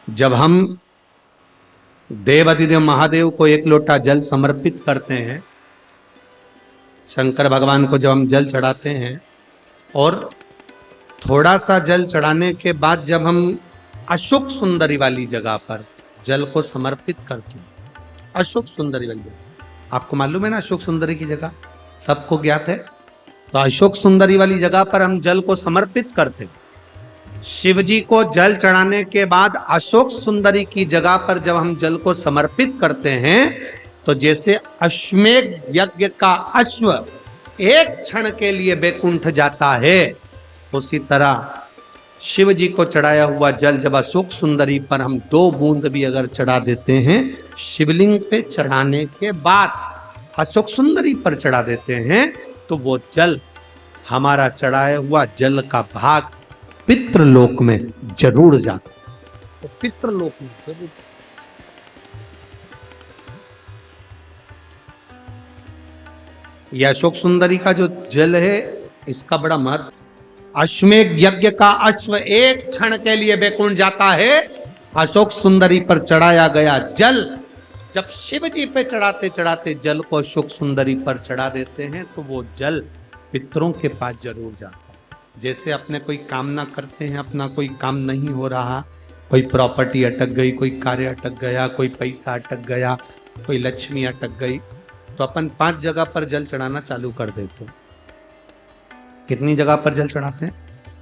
जब हम देवाधिदेव महादेव को एक लोटा जल समर्पित करते हैं, शंकर भगवान को जब हम जल चढ़ाते हैं और थोड़ा सा जल चढ़ाने के बाद जब हम अशोक सुंदरी वाली जगह पर जल को समर्पित करते हैं, अशोक सुंदरी वाली जगह आपको मालूम है ना, अशोक सुंदरी की जगह सबको ज्ञात है। तो अशोक सुंदरी वाली जगह पर हम जल को समर्पित करते हैं। शिव जी को जल चढ़ाने के बाद अशोक सुंदरी की जगह पर जब हम जल को समर्पित करते हैं तो जैसे अश्वमेध यज्ञ का अश्व एक क्षण के लिए बैकुंठ जाता है, उसी तरह शिव जी को चढ़ाया हुआ जल जब अशोक सुंदरी पर हम 2 बूंद भी अगर चढ़ा देते हैं, शिवलिंग पे चढ़ाने के बाद अशोक सुंदरी पर चढ़ा देते हैं, तो वो जल हमारा चढ़ाया हुआ जल का भाग पितृलोक में जरूर जाता है। तो पितृलोक में जरूर, यह अशोक सुंदरी का जो जल है इसका बड़ा महत्व। अश्वमेध यज्ञ का अश्व एक क्षण के लिए बैकुंठ जाता है। अशोक सुंदरी पर चढ़ाया गया जल जब शिव जी पे चढ़ाते चढ़ाते जल को अशोक सुंदरी पर चढ़ा देते हैं तो वो जल पितरों के पास जरूर जाता है। जैसे अपने कोई कामना करते हैं, अपना कोई काम नहीं हो रहा, कोई प्रॉपर्टी अटक गई, कोई कार्य अटक गया, कोई पैसा अटक गया, कोई लक्ष्मी अटक गई, तो अपन 5 जगह पर जल चढ़ाना चालू कर देते हैं। कितनी जगह पर जल चढ़ाते हैं?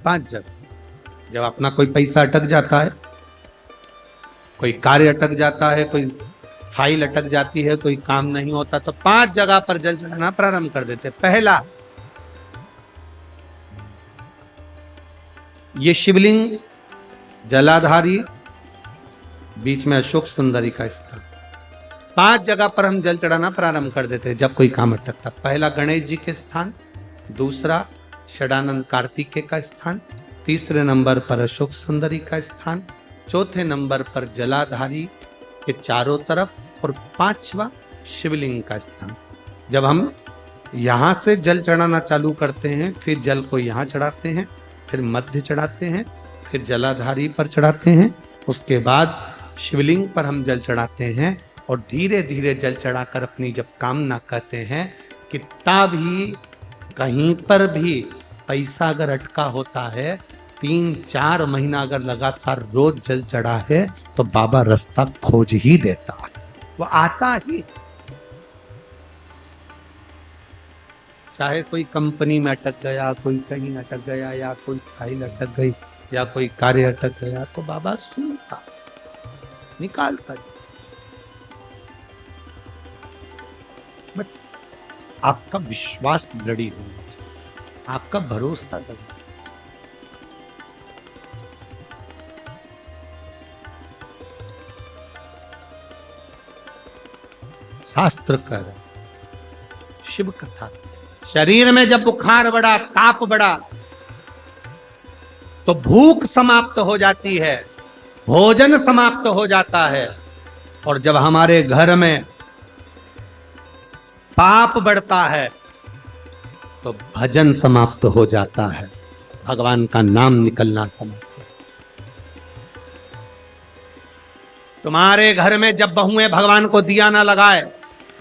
5 जगह। जब अपना कोई पैसा अटक जाता है, कोई कार्य अटक जाता है, कोई फाइल अटक जाती है, कोई काम नहीं होता, तो 5 जगह पर जल चढ़ाना प्रारंभ कर देते। पहला, ये शिवलिंग जलाधारी, बीच में अशोक सुंदरी का स्थान, 5 जगह पर हम जल चढ़ाना प्रारंभ कर देते हैं जब कोई काम अटकता। पहला गणेश जी के स्थान, दूसरा षडानंद कार्तिकेय का स्थान, तीसरे नंबर पर अशोक सुंदरी का स्थान, चौथे नंबर पर जलाधारी के चारों तरफ, और 5वां शिवलिंग का स्थान। जब हम यहां से जल चढ़ाना चालू करते हैं, फिर जल को यहां चढ़ाते हैं, फिर मध्य चढ़ाते हैं, फिर जलाधारी पर चढ़ाते हैं, उसके बाद शिवलिंग पर हम जल चढ़ाते हैं और धीरे धीरे जल चढ़ाकर अपनी जब कामना करते हैं, कितना भी कहीं पर भी पैसा अगर अटका होता है, 3-4 महीना अगर लगातार रोज जल चढ़ा है तो बाबा रास्ता खोज ही देता है, वो आता ही। चाहे कोई कंपनी में अटक गया, कोई कहीं अटक गया, या कोई फाइल अटक गई, या कोई कार्य अटक गया, तो बाबा सुनता, निकालता। बस आपका विश्वास दृढ़ होना चाहिए, आपका भरोसा दृढ़। शास्त्र कर, शिव कथा, शरीर में जब बुखार बढ़ा, ताप बढ़ा, तो भूख समाप्त हो जाती है, भोजन समाप्त हो जाता है, और जब हमारे घर में पाप बढ़ता है तो भजन समाप्त हो जाता है, भगवान का नाम निकलना समाप्त। तुम्हारे घर में जब बहुएं भगवान को दिया ना लगाए,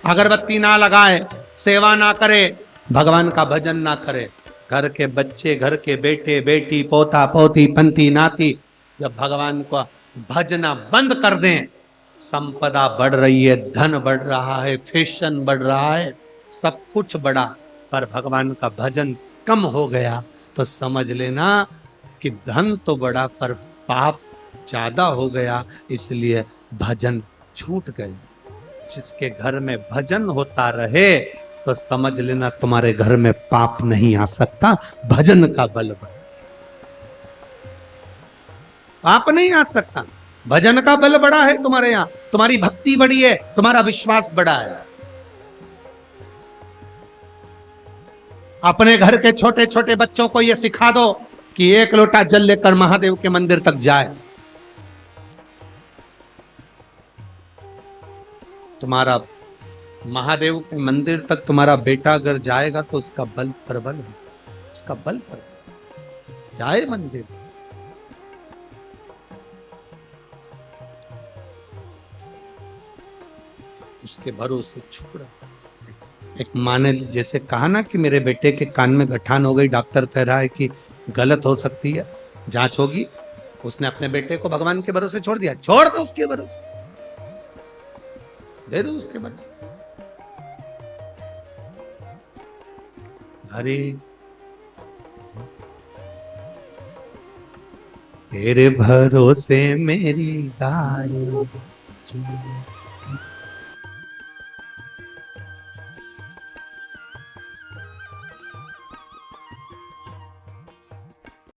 अगरबत्ती ना लगाए, सेवा ना करे, भगवान का भजन ना करे, घर के बच्चे, घर के बेटे बेटी, पोता पोती, पंती नाती जब भगवान को भजना बंद कर दें, संपदा बढ़ रही है, धन बढ़ रहा है, फैशन बढ़ रहा है, सब कुछ बढ़ा, पर भगवान का भजन कम हो गया, तो समझ लेना कि धन तो बढ़ा पर पाप ज्यादा हो गया, इसलिए भजन छूट गए। जिसके घर में भजन होता रहे तो समझ लेना तुम्हारे घर में पाप नहीं आ सकता, भजन का बल बढ़ा। पाप नहीं आ सकता, भजन का बल बड़ा है तुम्हारे यहां, तुम्हारी भक्ति बड़ी है, तुम्हारा विश्वास बड़ा है। अपने घर के छोटे छोटे बच्चों को यह सिखा दो कि 1 लोटा जल लेकर महादेव के मंदिर तक जाए, तुम्हारा महादेव के मंदिर तक तुम्हारा बेटा अगर जाएगा तो उसका बल प्रबल है, उसका बल प्रबल जाए मंदिर। उसके भरोसे छोड़। एक माँ ने जैसे कहा ना कि मेरे बेटे के कान में गठान हो गई, डॉक्टर कह रहा है कि गलत हो सकती है, जांच होगी। उसने अपने बेटे को भगवान के भरोसे छोड़ दिया। छोड़ दो उसके भरोसे, दे दो उसके भरोसे। अरे तेरे भरोसे मेरी गाड़ी